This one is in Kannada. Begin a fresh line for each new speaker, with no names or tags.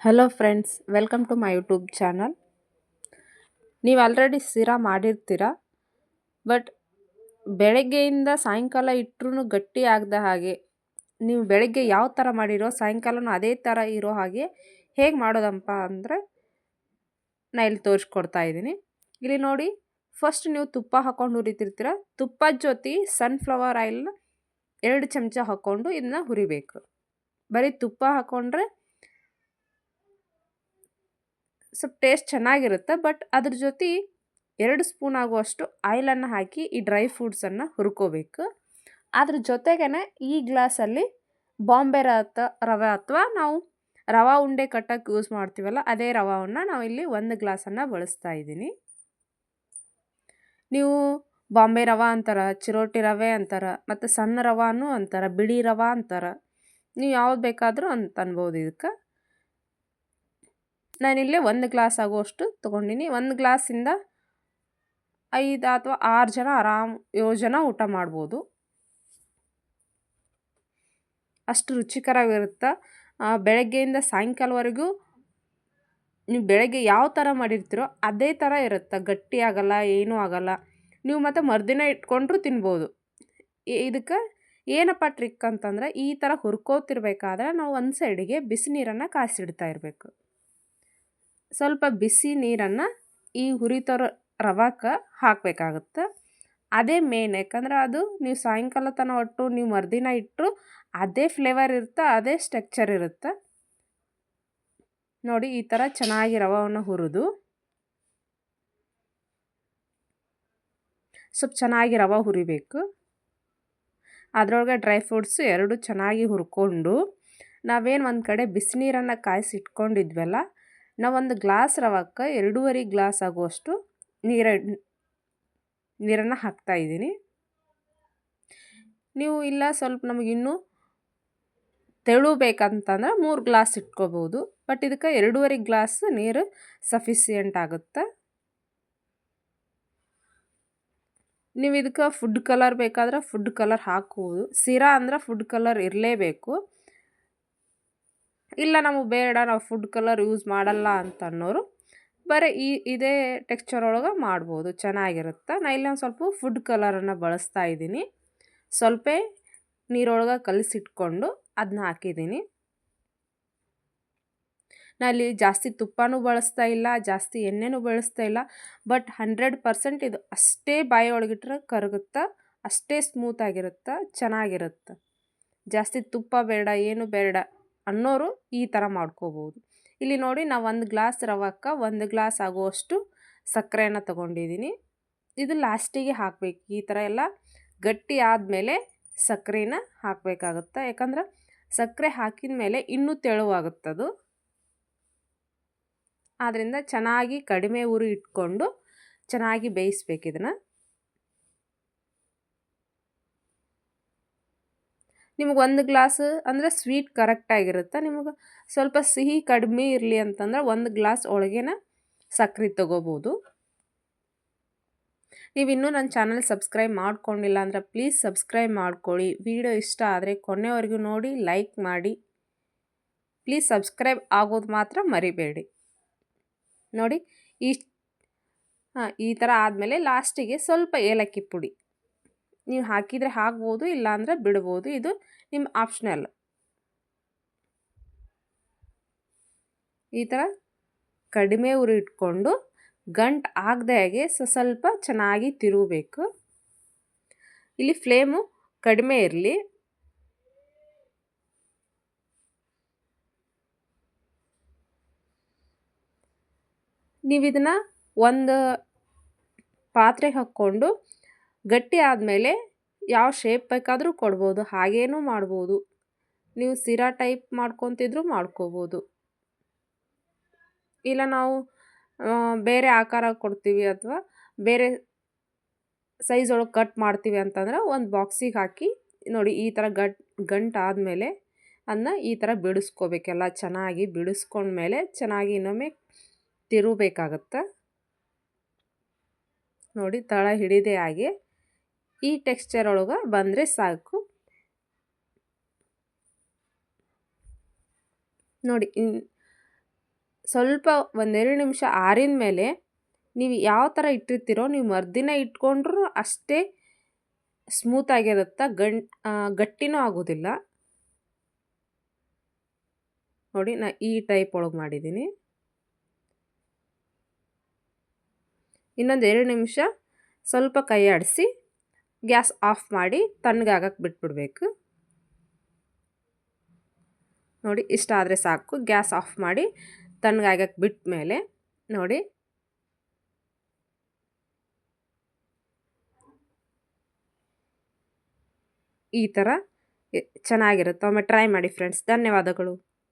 Hello friends, welcome to my YouTube channel. ನೀವು ಆಲ್ರೆಡಿ ಶಿರಾ ಮಾಡಿರ್ತೀರ, ಬಟ್ ಬೆಳಗ್ಗೆಯಿಂದ ಸಾಯಂಕಾಲ ಇಟ್ಟರೂ ಗಟ್ಟಿ ಆಗದ ಹಾಗೆ, ನೀವು ಬೆಳಗ್ಗೆ ಯಾವ ಥರ ಮಾಡಿರೋ ಸಾಯಂಕಾಲನೂ ಅದೇ ಥರ ಇರೋ ಹಾಗೆ ಹೇಗೆ ಮಾಡೋದಪ್ಪ ಅಂದರೆ ನಾನು ಇಲ್ಲಿ ತೋರಿಸ್ಕೊಡ್ತಾ ಇದ್ದೀನಿ. ಇಲ್ಲಿ ನೋಡಿ, ಫಸ್ಟ್ ನೀವು ತುಪ್ಪ ಹಾಕ್ಕೊಂಡು ಹುರಿತಿರ್ತೀರ. ತುಪ್ಪದ ಜೊತೆ ಸನ್ಫ್ಲವರ್ ಆಯಿಲ್ನ 2 ಚಮಚ ಹಾಕ್ಕೊಂಡು ಇದನ್ನ ಹುರಿಬೇಕು. ಬರೀ ತುಪ್ಪ ಹಾಕ್ಕೊಂಡ್ರೆ ಸ್ವಲ್ಪ ಟೇಸ್ಟ್ ಚೆನ್ನಾಗಿರುತ್ತೆ, ಬಟ್ ಅದ್ರ ಜೊತೆ 2 ಸ್ಪೂನ್ ಆಗುವಷ್ಟು ಆಯಿಲನ್ನು ಹಾಕಿ ಈ ಡ್ರೈ ಫ್ರೂಟ್ಸನ್ನು ಹುರ್ಕೋಬೇಕು. ಅದ್ರ ಜೊತೆಗೇ ಈ ಗ್ಲಾಸಲ್ಲಿ ಬಾಂಬೆ ರವೆ ಅಥವಾ ನಾವು ರವೆ ಉಂಡೆ ಕಟ್ಟಕ್ಕೆ ಯೂಸ್ ಮಾಡ್ತೀವಲ್ಲ, ಅದೇ ರವೆಯನ್ನು ನಾವಿಲ್ಲಿ 1 ಗ್ಲಾಸನ್ನು ಬಳಸ್ತಾ ಇದ್ದೀನಿ. ನೀವು ಬಾಂಬೆ ರವೆ ಅಂತಾರೆ, ಚಿರೋಟಿ ರವೆ ಅಂತಾರೆ, ಮತ್ತು ಸಣ್ಣ ರವಾನು ಅಂತಾರೆ, ಬಿಳಿ ರವೆ ಅಂತಾರೆ. ನೀವು ಯಾವ್ದು ಬೇಕಾದರೂ ಅಂತ ಅನ್ಬೋದು. ಇದಕ್ಕೆ ನಾನಿಲ್ಲೇ 1 ಗ್ಲಾಸ್ ಆಗುವಷ್ಟು ತೊಗೊಂಡಿನಿ. 1 ಗ್ಲಾಸಿಂದ 5 ಅಥವಾ 6 ಜನ 7 ಜನ ಊಟ ಮಾಡ್ಬೋದು. ಅಷ್ಟು ರುಚಿಕರವಾಗಿರುತ್ತೆ. ಬೆಳಗ್ಗೆಯಿಂದ ಸಾಯಂಕಾಲವರೆಗೂ ನೀವು ಬೆಳಗ್ಗೆ ಯಾವ ಥರ ಮಾಡಿರ್ತೀರೋ ಅದೇ ಥರ ಇರುತ್ತೆ. ಗಟ್ಟಿ ಆಗಲ್ಲ, ಏನೂ ಆಗಲ್ಲ. ನೀವು ಮತ್ತು ಮರುದಿನ ಇಟ್ಕೊಂಡ್ರೂ ತಿನ್ಬೋದು. ಇದಕ್ಕೆ ಏನಪ್ಪ ಟ್ರಿಕ್ ಅಂತಂದರೆ, ಈ ಥರ ಹುರ್ಕೋತಿರ್ಬೇಕಾದ್ರೆ ನಾವು ಒಂದು ಸೈಡಿಗೆ ಬಿಸಿ ನೀರನ್ನು ಕಾಯಿಸಿಡ್ತಾ ಇರಬೇಕು. ಸ್ವಲ್ಪ ಬಿಸಿ ನೀರನ್ನು ಈ ಹುರಿತರೋ ರವಾಕ್ಕೆ ಹಾಕಬೇಕಾಗುತ್ತೆ. ಅದೇ ಮೇನ್, ಯಾಕಂದ್ರೆ ಅದು ನೀವು ಸಾಯಂಕಾಲ ತನಕ ಒಟ್ಟು ನೀವು ಮರುದಿನ ಇಟ್ಟರು ಅದೇ ಫ್ಲೇವರ್ ಇರುತ್ತೆ, ಅದೇ ಸ್ಟ್ರಕ್ಚರ್ ಇರುತ್ತೆ. ನೋಡಿ, ಈ ಥರ ಚೆನ್ನಾಗಿ ರವೆಯನ್ನು ಹುರಿದು ಸ್ವಲ್ಪ ಚೆನ್ನಾಗಿ ರವೆ ಹುರಿಬೇಕು. ಅದರೊಳಗೆ ಡ್ರೈ ಫ್ರೂಟ್ಸು 2 ಚೆನ್ನಾಗಿ ಹುರ್ಕೊಂಡು ನಾವೇನು ಒಂದು ಕಡೆ ಬಿಸಿನೀರನ್ನು ಕಾಯಿಸಿ ಇಟ್ಕೊಂಡಿದ್ವಲ್ಲ, ನಾವು 1 ಗ್ಲಾಸ್ ರವಕ್ಕೆ 2.5 ಗ್ಲಾಸ್ ಆಗುವಷ್ಟು ನೀರನ್ನು ಹಾಕ್ತಾಯಿದ್ದೀನಿ. ನೀವು ಇಲ್ಲ ಸ್ವಲ್ಪ ನಮಗಿನ್ನೂ ತೆಳು ಬೇಕಂತಂದ್ರೆ 3 ಗ್ಲಾಸ್ ಇಟ್ಕೋಬೋದು, ಬಟ್ ಇದಕ್ಕೆ 2.5 ಗ್ಲಾಸ್ ನೀರು ಸಫಿಸಿಯೆಂಟ್ ಆಗುತ್ತೆ. ನೀವು ಇದಕ್ಕೆ ಫುಡ್ ಕಲರ್ ಬೇಕಾದ್ರೆ ಫುಡ್ ಕಲರ್ ಹಾಕ್ಬೋದು. ಶಿರಾ ಅಂದ್ರೆ ಫುಡ್ ಕಲರ್ ಇರಲೇಬೇಕು. ಇಲ್ಲ ನಮಗೆ ಬೇಡ, ನಾವು ಫುಡ್ ಕಲರ್ ಯೂಸ್ ಮಾಡಲ್ಲ ಅಂತ ಅನ್ನೋರು ಬರೀ ಇದೇ ಟೆಕ್ಸ್ಚರ್ ಒಳಗೆ ಮಾಡ್ಬೋದು, ಚೆನ್ನಾಗಿರುತ್ತೆ. ನಾನು ಇಲ್ಲಿ ಒಂದು ಸ್ವಲ್ಪ ಫುಡ್ ಕಲರನ್ನು ಬಳಸ್ತಾ ಇದ್ದೀನಿ. ಸ್ವಲ್ಪ ನೀರೊಳಗೆ ಕಲಸಿಟ್ಕೊಂಡು ಅದನ್ನ ಹಾಕಿದ್ದೀನಿ. ನಾನಲ್ಲಿ ಜಾಸ್ತಿ ತುಪ್ಪನೂ ಬಳಸ್ತಾ ಇಲ್ಲ, ಜಾಸ್ತಿ ಎಣ್ಣೆನೂ ಬಳಸ್ತಾ ಇಲ್ಲ, ಬಟ್ 100% ಇದು ಅಷ್ಟೇ ಬಾಯಿ ಒಳಗಿಟ್ರೆ ಕರಗುತ್ತೆ, ಅಷ್ಟೇ ಸ್ಮೂತಾಗಿರುತ್ತೆ, ಚೆನ್ನಾಗಿರುತ್ತೆ. ಜಾಸ್ತಿ ತುಪ್ಪ ಬೇಡ, ಏನು ಬೇಡ ಅನ್ನೋರು ಈ ಥರ ಮಾಡ್ಕೋಬೋದು. ಇಲ್ಲಿ ನೋಡಿ, ನಾವು 1 ಗ್ಲಾಸ್ ರವಕ್ಕೆ 1 ಗ್ಲಾಸ್ ಆಗುವಷ್ಟು ಸಕ್ಕರೆಯನ್ನು ತೊಗೊಂಡಿದ್ದೀನಿ. ಇದು ಲಾಸ್ಟಿಗೆ ಹಾಕಬೇಕು. ಈ ಥರ ಎಲ್ಲ ಗಟ್ಟಿ ಆದಮೇಲೆ ಸಕ್ಕರೆನ ಹಾಕಬೇಕಾಗುತ್ತೆ, ಯಾಕಂದ್ರೆ ಸಕ್ಕರೆ ಹಾಕಿದ ಮೇಲೆ ಇನ್ನೂ ತೆಳುವಾಗುತ್ತದು. ಆದ್ದರಿಂದ ಚೆನ್ನಾಗಿ ಕಡಿಮೆ ಉರಿ ಇಟ್ಕೊಂಡು ಚೆನ್ನಾಗಿ ಬೇಯಿಸ್ಬೇಕು ಇದನ್ನು. ನಿಮಗೆ 1 ಗ್ಲಾಸ್ ಅಂದರೆ ಸ್ವೀಟ್ ಕರೆಕ್ಟಾಗಿರುತ್ತೆ. ನಿಮಗೆ ಸ್ವಲ್ಪ ಸಿಹಿ ಕಡಿಮೆ ಇರಲಿ ಅಂತಂದ್ರೆ 1 ಗ್ಲಾಸ್ ಒಳಗೇನ ಸಕ್ಕರೆ ತೊಗೋಬೋದು. ನೀವು ಇನ್ನೂ ನನ್ನ ಚಾನಲ್ ಸಬ್ಸ್ಕ್ರೈಬ್ ಮಾಡ್ಕೊಂಡಿಲ್ಲ ಅಂದರೆ ಪ್ಲೀಸ್ ಸಬ್ಸ್ಕ್ರೈಬ್ ಮಾಡ್ಕೊಳ್ಳಿ. ವಿಡಿಯೋ ಇಷ್ಟ ಆದರೆ ಕೊನೆವರೆಗೂ ನೋಡಿ, ಲೈಕ್ ಮಾಡಿ. ಪ್ಲೀಸ್ ಸಬ್ಸ್ಕ್ರೈಬ್ ಆಗೋದು ಮಾತ್ರ ಮರಿಬೇಡಿ. ನೋಡಿ, ಈ ಥರ ಆದಮೇಲೆ ಲಾಸ್ಟಿಗೆ ಸ್ವಲ್ಪ ಏಲಕ್ಕಿ ಪುಡಿ ನೀವು ಹಾಕಿದರೆ ಹಾಕ್ಬೋದು, ಇಲ್ಲಾಂದರೆ ಬಿಡ್ಬೋದು. ಇದು ನಿಮ್ಮ ಆಪ್ಷನಲ್. ಈ ಥರ ಕಡಿಮೆ ಉರಿ ಇಟ್ಕೊಂಡು ಗಂಟು ಆಗದೆ ಹಾಗೆ ಸ್ವಲ್ಪ ಚೆನ್ನಾಗಿ ತಿರುಗಬೇಕು. ಇಲ್ಲಿ ಫ್ಲೇಮು ಕಡಿಮೆ ಇರಲಿ. ನೀವು ಇದನ್ನು ಒಂದು ಪಾತ್ರೆಗೆ ಹಾಕ್ಕೊಂಡು ಗಟ್ಟಿ ಆದಮೇಲೆ ಯಾವ ಶೇಪ್ ಬೇಕಾದರೂ ಕೊಡ್ಬೋದು, ಹಾಗೇನೂ ಮಾಡ್ಬೋದು. ನೀವು ಶಿರಾ ಟೈಪ್ ಮಾಡ್ಕೊತಿದ್ರು ಮಾಡ್ಕೋಬೋದು, ಇಲ್ಲ ನಾವು ಬೇರೆ ಆಕಾರ ಕೊಡ್ತೀವಿ ಅಥವಾ ಬೇರೆ ಸೈಜ್ ಒಳಗೆ ಕಟ್ ಮಾಡ್ತೀವಿ ಅಂತಂದ್ರೆ ಒಂದು ಬಾಕ್ಸಿಗೆ ಹಾಕಿ ನೋಡಿ, ಈ ಥರ ಗಂಟು ಆದಮೇಲೆ ಅದನ್ನ ಈ ಥರ ಬಿಡಿಸ್ಕೋಬೇಕೆಲ್ಲ. ಚೆನ್ನಾಗಿ ಬಿಡಿಸ್ಕೊಂಡ್ಮೇಲೆ ಚೆನ್ನಾಗಿ ಇನ್ನೊಮ್ಮೆ ತಿರುಗಬೇಕಾಗತ್ತೆ. ನೋಡಿ, ತಳ ಹಿಡಿದೇ ಆಗಿ ಈ ಟೆಕ್ಸ್ಚರ್ ಒಳಗೆ ಬಂದರೆ ಸಾಕು. ನೋಡಿ, ಸ್ವಲ್ಪ ಒಂದೆರಡು ನಿಮಿಷ ಆರಿದ ಮೇಲೆ ನೀವು ಯಾವ ಥರ ಇಟ್ಟಿರ್ತೀರೋ ನೀವು ಮರುದಿನ ಇಟ್ಕೊಂಡ್ರೂ ಅಷ್ಟೇ ಸ್ಮೂತಾಗಿರುತ್ತೆ, ಗಟ್ಟಿನೂ ಆಗೋದಿಲ್ಲ. ನೋಡಿ ನಾ ಈ ಟೈಪ್ ಒಳಗೆ ಮಾಡಿದ್ದೀನಿ. ಇನ್ನೊಂದು 2 ನಿಮಿಷ ಸ್ವಲ್ಪ ಕೈ ಆಡಿಸಿ ಗ್ಯಾಸ್ ಆಫ್ ಮಾಡಿ ತಣ್ಣಗಾಗಕ್ಕೆ ಬಿಟ್ಬಿಡ್ಬೇಕು. ನೋಡಿ ಇಷ್ಟ ಆದರೆ ಸಾಕು. ಗ್ಯಾಸ್ ಆಫ್ ಮಾಡಿ ತಣ್ಣಗಾಗಕ್ಕೆ ಬಿಟ್ಟ ಮೇಲೆ ನೋಡಿ ಈ ಥರ ಚೆನ್ನಾಗಿರುತ್ತೆ. ಒಮ್ಮೆ ಟ್ರೈ ಮಾಡಿ ಫ್ರೆಂಡ್ಸ್. ಧನ್ಯವಾದಗಳು.